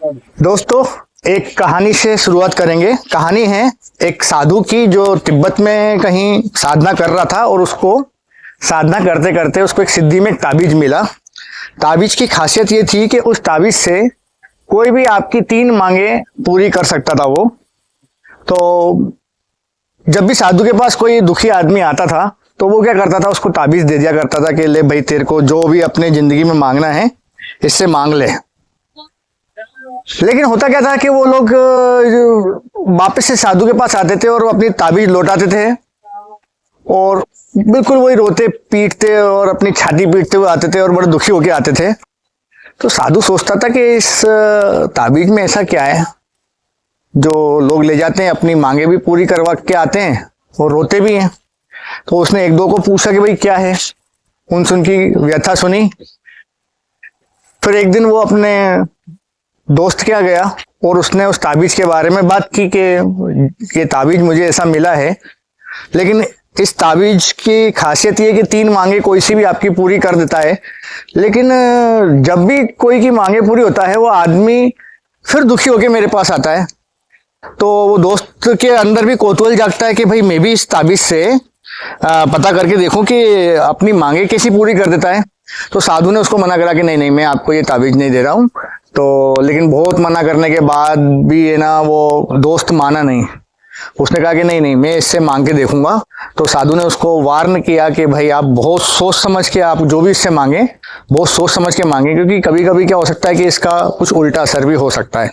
दोस्तों, एक कहानी से शुरुआत करेंगे। कहानी है एक साधु की जो तिब्बत में कहीं साधना कर रहा था और उसको साधना करते करते उसको एक सिद्धि में एक ताबीज मिला। ताबीज की खासियत ये थी कि उस ताबीज से कोई भी आपकी 3 मांगे पूरी कर सकता था वो। तो जब भी साधु के पास कोई दुखी आदमी आता था तो वो क्या करता था, उसको ताबीज दे दिया करता था कि ले भाई, तेरे को जो भी अपने जिंदगी में मांगना है इससे मांग ले। लेकिन होता क्या था कि वो लोग वापस से साधु के पास आते थे और अपनी ताबीज लौटाते थे और बिल्कुल वही रोते पीटते और अपनी छाती पीटते हुए आते थे और बड़े दुखी होके आते थे। तो साधु सोचता था कि इस ताबीज में ऐसा क्या है जो लोग ले जाते हैं, अपनी मांगे भी पूरी करवा के आते हैं और रोते भी हैं। तो उसने एक दो को पूछा कि भाई क्या है, उनकी व्यथा सुनी। फिर एक दिन वो अपने दोस्त के यहाँ गया और उसने उस ताबीज के बारे में बात की कि ये ताबीज मुझे ऐसा मिला है, लेकिन इस ताबीज की खासियत ये कि 3 मांगे कोई सी भी आपकी पूरी कर देता है। लेकिन जब भी कोई की मांगे पूरी होता है वो आदमी फिर दुखी होके मेरे पास आता है। तो वो दोस्त के अंदर भी कौतूहल जागता है कि भाई मैं भी इस ताबीज से पता करके देखूं कि अपनी मांगे कैसी पूरी कर देता है। तो साधु ने उसको मना करा कि नहीं नहीं, मैं आपको ये ताबीज नहीं दे रहा हूँ। तो लेकिन बहुत मना करने के बाद भी है ना, वो दोस्त माना नहीं। उसने कहा कि नहीं नहीं, मैं इससे मांग के देखूंगा। तो साधु ने उसको वार्न किया कि भाई आप बहुत सोच समझ के, आप जो भी इससे मांगे बहुत सोच समझ के मांगे, क्योंकि कभी कभी क्या हो सकता है कि इसका कुछ उल्टा असर भी हो सकता है।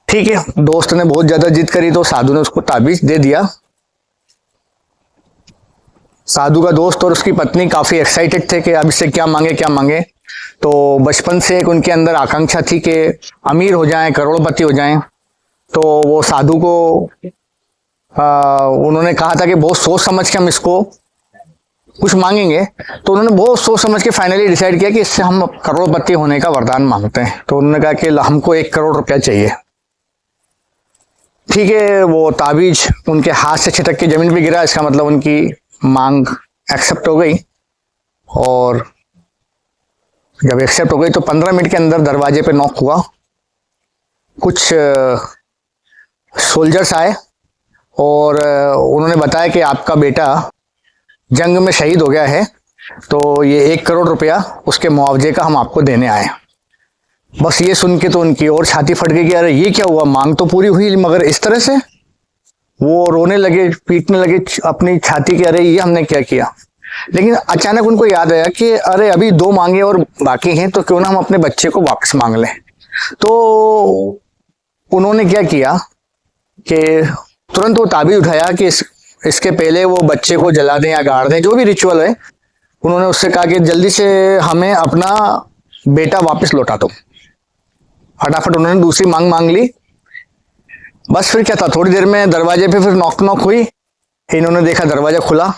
ठीक है, दोस्त ने बहुत ज्यादा जिद करी तो साधु ने उसको ताबीज दे दिया। साधु का दोस्त और उसकी पत्नी काफी एक्साइटेड थे कि अब इससे क्या मांगे क्या मांगे। तो बचपन से एक उनके अंदर आकांक्षा थी कि अमीर हो जाएं, करोड़पति हो जाएं। तो वो साधु को उन्होंने कहा था कि बहुत सोच समझ के हम इसको कुछ मांगेंगे। तो उन्होंने बहुत सोच समझ के फाइनली डिसाइड किया कि इससे हम करोड़पति होने का वरदान मांगते हैं। तो उन्होंने कहा कि हमको 1 करोड़ रुपया चाहिए। ठीक है, वो ताबीज उनके हाथ से छिटक के जमीन पे गिरा। इसका मतलब उनकी मांग एक्सेप्ट हो गई। और जब एक्सेप्ट हो गई तो 15 मिनट के अंदर दरवाजे पे नॉक हुआ। कुछ सोल्जर्स आए और उन्होंने बताया कि आपका बेटा जंग में शहीद हो गया है, तो ये 1 करोड़ रुपया उसके मुआवजे का हम आपको देने आए। बस ये सुन के तो उनकी और छाती फट गई कि अरे ये क्या हुआ, मांग तो पूरी हुई मगर इस तरह से। वो रोने लगे, पीटने लगे अपनी छाती के, अरे ये हमने क्या किया। लेकिन अचानक उनको याद आया कि अरे अभी 2 मांगे और बाकी हैं, तो क्यों ना हम अपने बच्चे को वापस मांग लें। तो उन्होंने क्या किया कि तुरंत वो ताबीज उठाया कि इसके पहले वो बच्चे को जला दें या गाड़ दें, जो भी रिचुअल है। उन्होंने उससे कहा कि जल्दी से हमें अपना बेटा वापस लौटा दो। फटाफट उन्होंने दूसरी मांग ली। बस फिर क्या था, थोड़ी देर में दरवाजे पे फिर नॉक हुई। इन्होंने देखा दरवाजा खुला,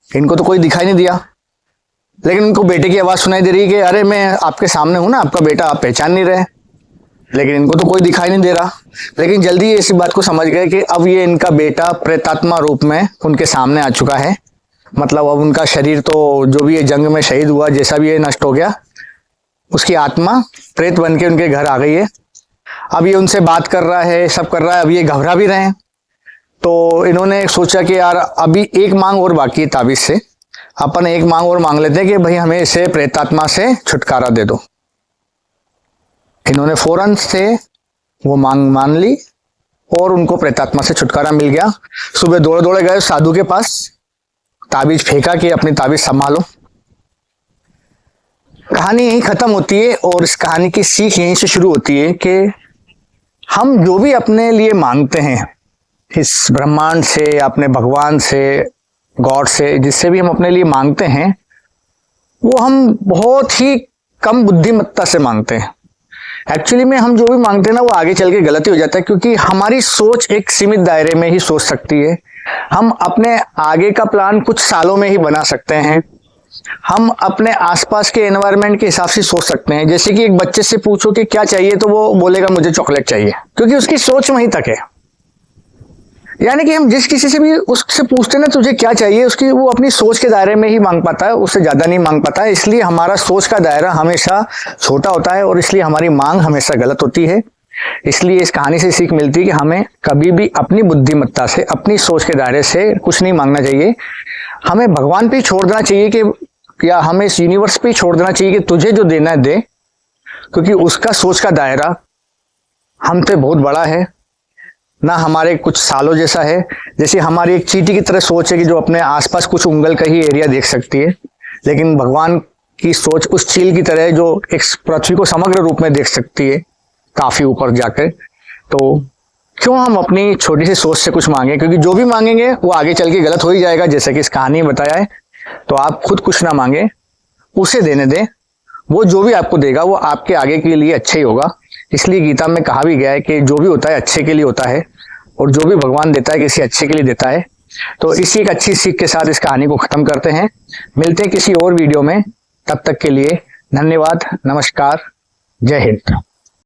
इनको तो कोई दिखाई नहीं दिया, लेकिन उनको बेटे की आवाज सुनाई दे रही है कि अरे मैं आपके सामने हूं ना, आपका बेटा, आप पहचान नहीं रहे। लेकिन इनको तो कोई दिखाई नहीं दे रहा। लेकिन जल्दी इस बात को समझ गए कि अब ये इनका बेटा प्रेतात्मा रूप में उनके सामने आ चुका है। मतलब अब उनका शरीर तो जो भी ये जंग में शहीद हुआ, जैसा भी ये नष्ट हो गया, उसकी आत्मा प्रेत बन के उनके घर आ गई है। अब ये उनसे बात कर रहा है, सब कर रहा है। अब ये घबरा भी रहे हैं। तो इन्होंने सोचा कि यार अभी 1 मांग और बाकी है ताबीज से, अपन 1 मांग और मांग लेते हैं कि भाई हमें इसे प्रेतात्मा से छुटकारा दे दो। इन्होंने फौरन से वो मांग मान ली और उनको प्रेतात्मा से छुटकारा मिल गया। सुबह दौड़े दौड़े गए साधु के पास, ताबीज फेंका कि अपनी ताबीज संभालो। कहानी यहीं खत्म होती है और इस कहानी की सीख यहीं से शुरू होती है कि हम जो भी अपने लिए मांगते हैं, इस ब्रह्मांड से, अपने भगवान से, गॉड से, जिससे भी हम अपने लिए मांगते हैं, वो हम बहुत ही कम बुद्धिमत्ता से मांगते हैं। एक्चुअली में हम जो भी मांगते हैं ना, वो आगे चल के गलती हो जाता है, क्योंकि हमारी सोच एक सीमित दायरे में ही सोच सकती है। हम अपने आगे का प्लान कुछ सालों में ही बना सकते हैं। हम अपने आसपास के एनवायरनमेंट के हिसाब से सोच सकते हैं। जैसे कि एक बच्चे से पूछो कि क्या चाहिए, तो वो बोलेगा मुझे चॉकलेट चाहिए, क्योंकि उसकी सोच वहीं तक है। यानी कि हम जिस किसी से भी उससे पूछते ना तुझे क्या चाहिए, उसकी वो अपनी सोच के दायरे में ही मांग पाता है, उससे ज्यादा नहीं मांग पाता है। इसलिए हमारा सोच का दायरा हमेशा छोटा होता है और इसलिए हमारी मांग हमेशा गलत होती है। इसलिए इस कहानी से सीख मिलती है कि हमें कभी भी अपनी बुद्धिमत्ता से, अपनी सोच के दायरे से कुछ नहीं मांगना चाहिए। हमें भगवान पे ही छोड़ देना चाहिए कि या हमें इस यूनिवर्स पे ही छोड़ देना चाहिए कि तुझे जो देना है दे, क्योंकि उसका सोच का दायरा हमसे बहुत बड़ा है ना, हमारे कुछ सालों जैसा है। जैसे हमारी एक चींटी की तरह सोच है कि जो अपने आसपास कुछ उंगल का ही एरिया देख सकती है, लेकिन भगवान की सोच उस चील की तरह है जो एक पृथ्वी को समग्र रूप में देख सकती है, काफी ऊपर जाकर। तो क्यों हम अपनी छोटी सी सोच से कुछ मांगे, क्योंकि जो भी मांगेंगे वो आगे चल के गलत हो ही जाएगा, जैसे कि इस कहानी में बताया है। तो आप खुद कुछ ना मांगे, उसे देने दें, वो जो भी आपको देगा वो आपके आगे के लिए अच्छा ही होगा। इसलिए गीता में कहा भी गया है कि जो भी होता है अच्छे के लिए होता है, और जो भी भगवान देता है किसी अच्छे के लिए देता है। तो इसी एक अच्छी सीख के साथ इस कहानी को खत्म करते हैं। मिलते हैं किसी और वीडियो में, तब तक के लिए धन्यवाद, नमस्कार, जय हिंद।